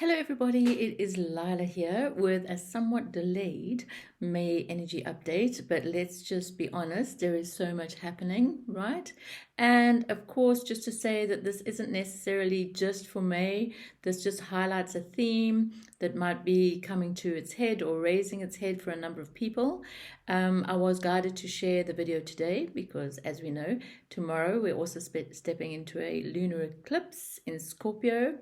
Hello everybody, it is Lilah here with a somewhat delayed May energy update, but let's just be honest, there is so much happening, right? And of course, just to say that this isn't necessarily just for May, this just highlights a theme that might be coming to its head or raising its head for a number of people. I was guided to share the video today because, as we know, tomorrow we're also stepping into a lunar eclipse in Scorpio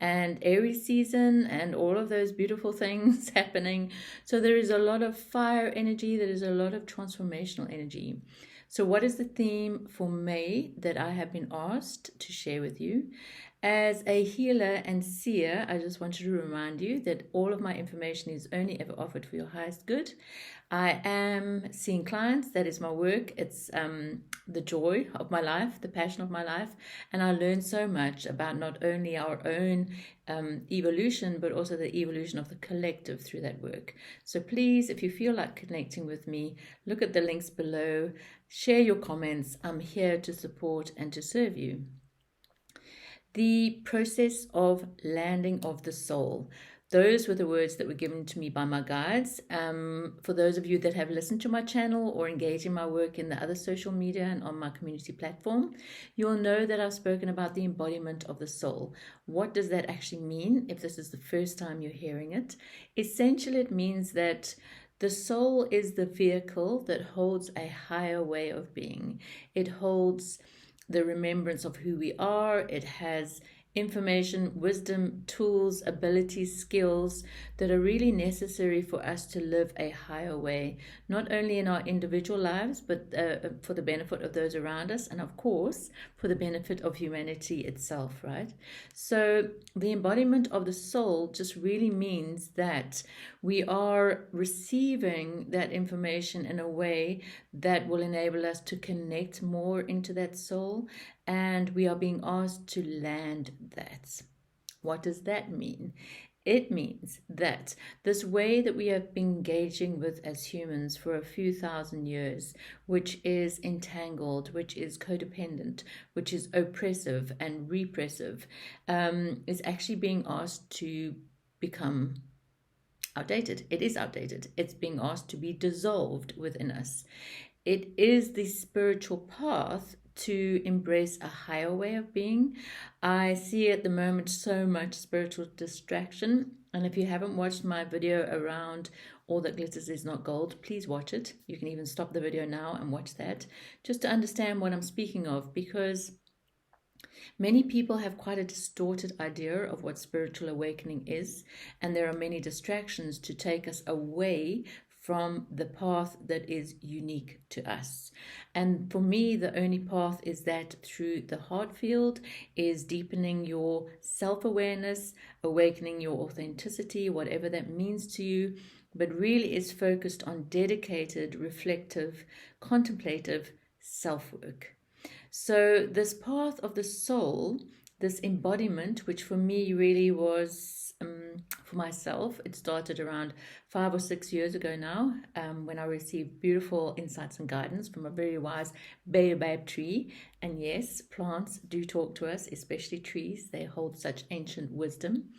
and Aries season and all of those beautiful things happening. So there is a lot of fire energy, there is a lot of transformational energy. So what is the theme for May that I have been asked to share with you? As a healer and seer, I just wanted to remind you that all of my information is only ever offered for your highest good. I am seeing clients, that is my work. It's the joy of my life, the passion of my life. And I learn so much about not only our own evolution, but also the evolution of the collective through that work. So please, if you feel like connecting with me, look at the links below, share your comments. I'm here to support and to serve you. The process of landing of the soul. Those were the words that were given to me by my guides. For those of you that have listened to my channel or engaged in my work in the other social media and on my community platform, you'll know that I've spoken about the embodiment of the soul. What does that actually mean if this is the first time you're hearing it? Essentially, it means that the soul is the vehicle that holds a higher way of being. It holds the remembrance of who we are. It has information, wisdom, tools, abilities, skills that are really necessary for us to live a higher way, not only in our individual lives, but for the benefit of those around us, and of course, for the benefit of humanity itself, right? So the embodiment of the soul just really means that we are receiving that information in a way that will enable us to connect more into that soul, and we are being asked to land that. What does that mean? It means that this way that we have been engaging with as humans for a few thousand years, which is entangled, which is codependent, which is oppressive and repressive, is actually being asked to become outdated. It is outdated. It's being asked to be dissolved within us. It is the spiritual path to embrace a higher way of being. I see at the moment so much spiritual distraction, and if you haven't watched my video around All That Glitters Is Not Gold, please watch it. You can even stop the video now and watch that, just to understand what I'm speaking of, because many people have quite a distorted idea of what spiritual awakening is, and there are many distractions to take us away from the path that is unique to us. And for me, the only path is that through the heart field, is deepening your self-awareness, awakening your authenticity, whatever that means to you, but really is focused on dedicated, reflective, contemplative self-work. So this path of the soul, this embodiment, which for me really was, for myself, it started around 5 or 6 years ago now, when I received beautiful insights and guidance from a very wise baobab tree. And yes, plants do talk to us, especially trees. They hold such ancient wisdom.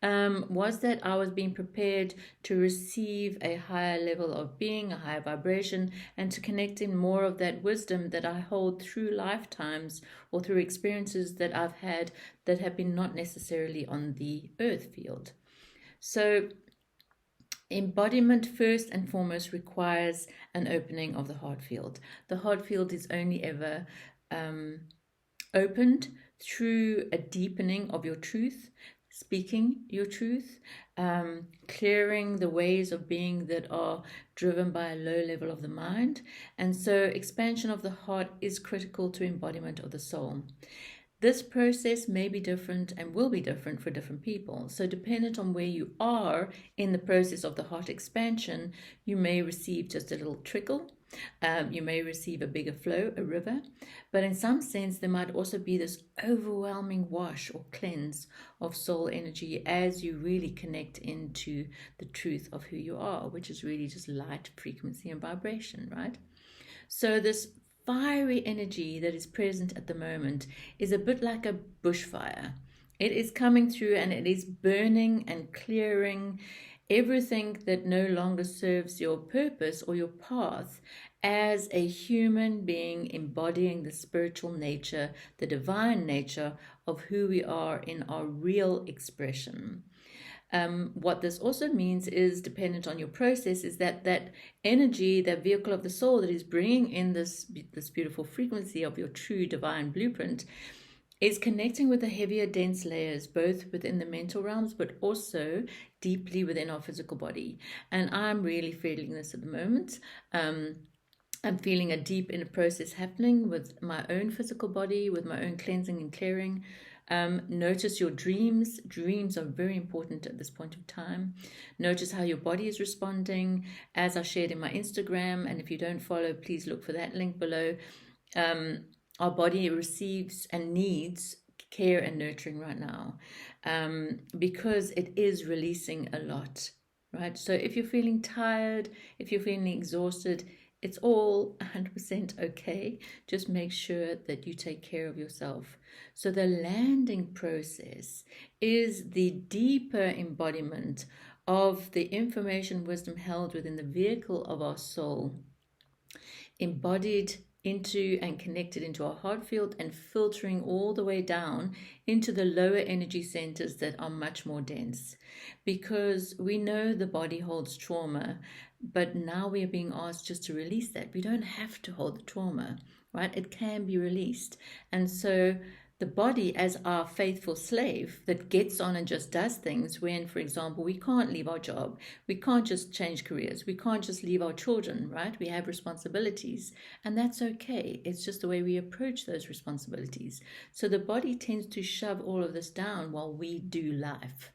Was that I was being prepared to receive a higher level of being, a higher vibration, and to connect in more of that wisdom that I hold through lifetimes or through experiences that I've had that have been not necessarily on the earth field. So embodiment first and foremost requires an opening of the heart field. The heart field is only ever opened through a deepening of your truth, speaking your truth, clearing the ways of being that are driven by a low level of the mind. And so expansion of the heart is critical to embodiment of the soul. This process may be different and will be different for different people. So dependent on where you are in the process of the heart expansion, you may receive just a little trickle. You may receive a bigger flow, a river. But in some sense, there might also be this overwhelming wash or cleanse of soul energy as you really connect into the truth of who you are, which is really just light, frequency, and vibration, right? So this fiery energy that is present at the moment is a bit like a bushfire. It is coming through and it is burning and clearing everything that no longer serves your purpose or your path as a human being embodying the spiritual nature, the divine nature of who we are in our real expression. What this also means is, dependent on your process, is that that energy, that vehicle of the soul that is bringing in this beautiful frequency of your true divine blueprint, is connecting with the heavier, dense layers, both within the mental realms, but also deeply within our physical body. And I'm really feeling this at the moment. I'm feeling a deep inner process happening with my own physical body, with my own cleansing and clearing. Notice your dreams. Dreams are very important at this point of time. Notice how your body is responding, as I shared in my Instagram. And if you don't follow, please look for that link below. Our body receives and needs care and nurturing right now, because it is releasing a lot, right? So if you're feeling tired, if you're feeling exhausted, it's all 100% okay. Just make sure that you take care of yourself. So the landing process is the deeper embodiment of the information, wisdom held within the vehicle of our soul, embodied into and connected into our heart field and filtering all the way down into the lower energy centers that are much more dense. Because we know the body holds trauma, but now we are being asked just to release that. We don't have to hold the trauma, right? It can be released. And so the body, as our faithful slave that gets on and just does things when, for example, we can't leave our job, we can't just change careers, we can't just leave our children, right? We have responsibilities, and that's okay. It's just the way we approach those responsibilities. So the body tends to shove all of this down while we do life.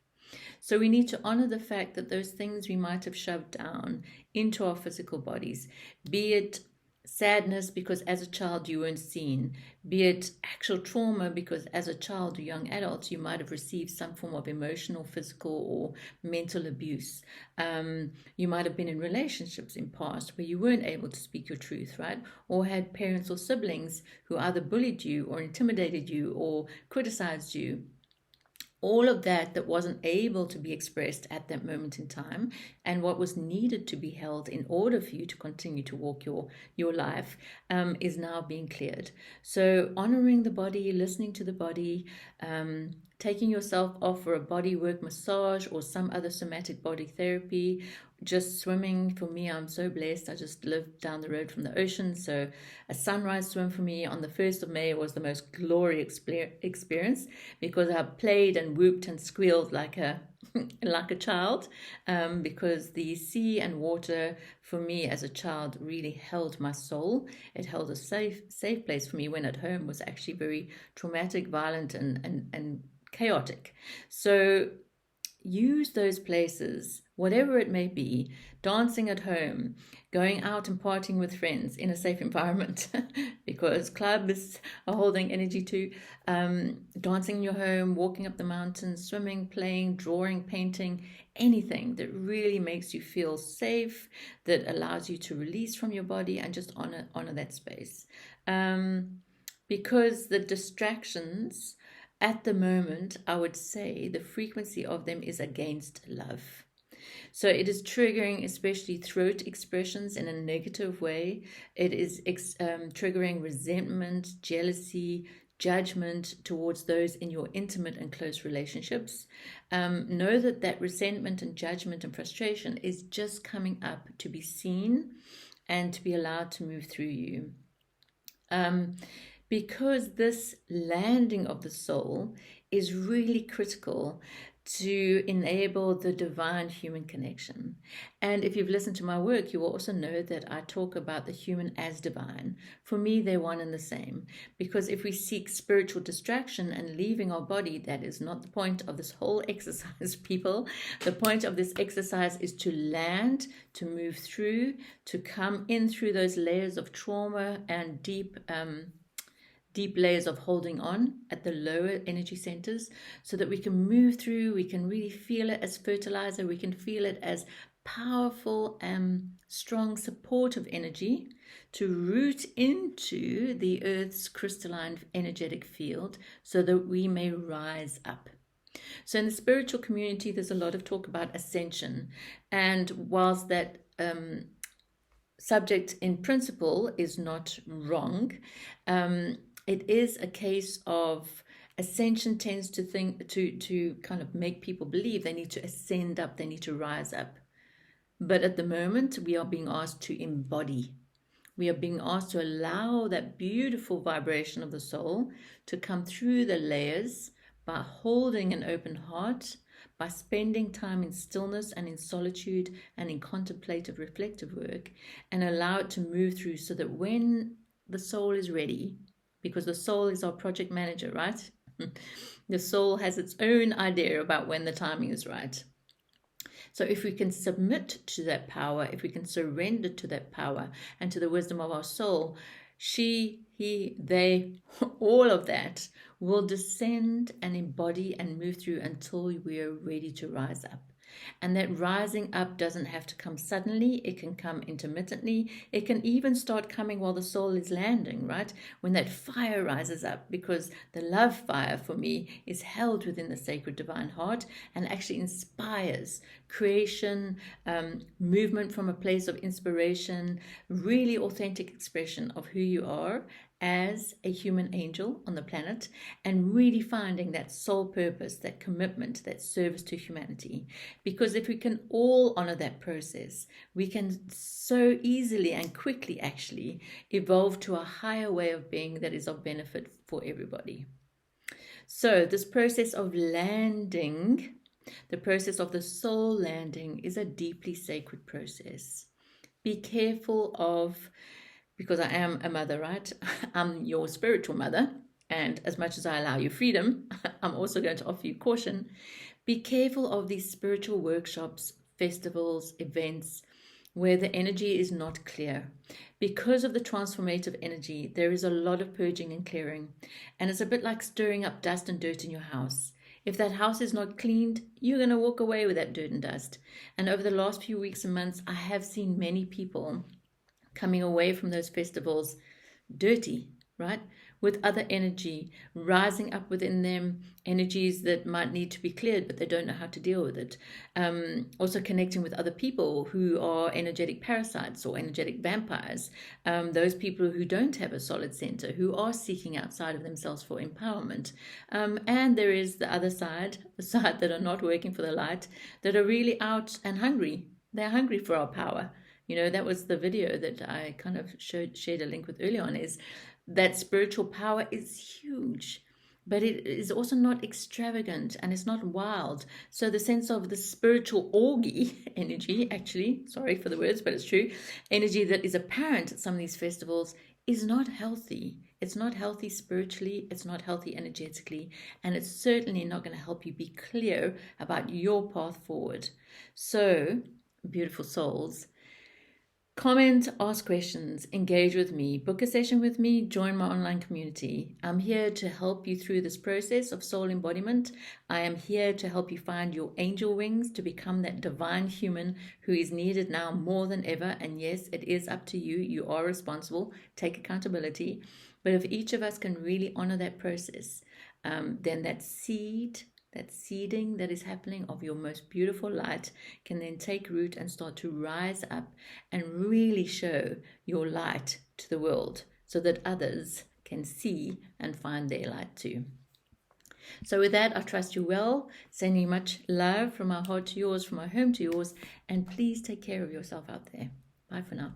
So we need to honor the fact that those things we might have shoved down into our physical bodies, be it sadness because as a child you weren't seen, be it actual trauma because as a child or young adult you might have received some form of emotional, physical, or mental abuse. You might have been in relationships in past where you weren't able to speak your truth, right? Or had parents or siblings who either bullied you or intimidated you or criticized you. All of that wasn't able to be expressed at that moment in time, and what was needed to be held in order for you to continue to walk your life, is now being cleared. So honoring the body, listening to the body, taking yourself off for a body work massage or some other somatic body therapy. Just swimming, for me, I'm so blessed. I just live down the road from the ocean, so a sunrise swim for me on the 1st of May was the most glorious experience, because I played and whooped and squealed like a like a child, because the sea and water for me as a child really held my soul. It held a safe place for me when at home was actually very traumatic, violent, and chaotic. So use those places, whatever it may be, dancing at home, going out and partying with friends in a safe environment, because clubs are holding energy too, dancing in your home, walking up the mountains, swimming, playing, drawing, painting, anything that really makes you feel safe, that allows you to release from your body and just honor that space. Because the distractions at the moment, I would say the frequency of them is against love. So it is triggering especially throat expressions in a negative way. It is triggering resentment, jealousy, judgment towards those in your intimate and close relationships. Know that resentment and judgment and frustration is just coming up to be seen and to be allowed to move through you. Because this landing of the soul is really critical to enable the divine human connection. And if you've listened to my work, you will also know that I talk about the human as divine. For me, they're one and the same. Because if we seek spiritual distraction and leaving our body, that is not the point of this whole exercise, people. The point of this exercise is to land, to move through, to come in through those layers of trauma and deep layers of holding on at the lower energy centers, so that we can move through, we can really feel it as fertilizer, we can feel it as powerful, strong, supportive energy to root into the earth's crystalline energetic field, so that we may rise up. So in the spiritual community, there's a lot of talk about ascension. And whilst that subject in principle is not wrong, it is a case of ascension tends to think to kind of make people believe they need to ascend up, they need to rise up. But at the moment, we are being asked to embody. We are being asked to allow that beautiful vibration of the soul to come through the layers by holding an open heart, by spending time in stillness and in solitude and in contemplative, reflective work, and allow it to move through so that when the soul is ready, because the soul is our project manager, right? The soul has its own idea about when the timing is right. So if we can submit to that power, if we can surrender to that power and to the wisdom of our soul, she, he, they, all of that will descend and embody and move through until we are ready to rise up. And that rising up doesn't have to come suddenly. It can come intermittently. It can even start coming while the soul is landing, right? When that fire rises up, because the love fire for me is held within the sacred divine heart and actually inspires creation, movement from a place of inspiration, really authentic expression of who you are as a human angel on the planet, and really finding that soul purpose, that commitment, that service to humanity. Because if we can all honor that process, we can so easily and quickly actually evolve to a higher way of being that is of benefit for everybody. So this process of landing, the process of the soul landing, is a deeply sacred process. Be careful of, because I am a mother, right? I'm your spiritual mother. And as much as I allow you freedom, I'm also going to offer you caution. Be careful of these spiritual workshops, festivals, events, where the energy is not clear. Because of the transformative energy, there is a lot of purging and clearing. And it's a bit like stirring up dust and dirt in your house. If that house is not cleaned, you're going to walk away with that dirt and dust. And over the last few weeks and months, I have seen many people coming away from those festivals dirty, right? With other energy rising up within them, energies that might need to be cleared, but they don't know how to deal with it. Also connecting with other people who are energetic parasites or energetic vampires, those people who don't have a solid center, who are seeking outside of themselves for empowerment. And there is the other side, the side that are not working for the light, that are really out and hungry. They're hungry for our power. You know, that was the video that I kind of shared a link with earlier on, is that spiritual power is huge, but it is also not extravagant and it's not wild. So the sense of the spiritual orgy energy, actually, sorry for the words, but it's true, energy that is apparent at some of these festivals is not healthy. It's not healthy spiritually, it's not healthy energetically, and it's certainly not going to help you be clear about your path forward. So, beautiful souls, comment, ask questions, engage with me, book a session with me, join my online community. I'm here to help you through this process of soul embodiment. I am here to help you find your angel wings to become that divine human who is needed now more than ever. And yes, it is up to you. You are responsible. Take accountability. But if each of us can really honor that process, then that seeding that is happening of your most beautiful light can then take root and start to rise up and really show your light to the world so that others can see and find their light too. So with that, I trust you well, sending you much love from my heart to yours, from my home to yours, and please take care of yourself out there. Bye for now.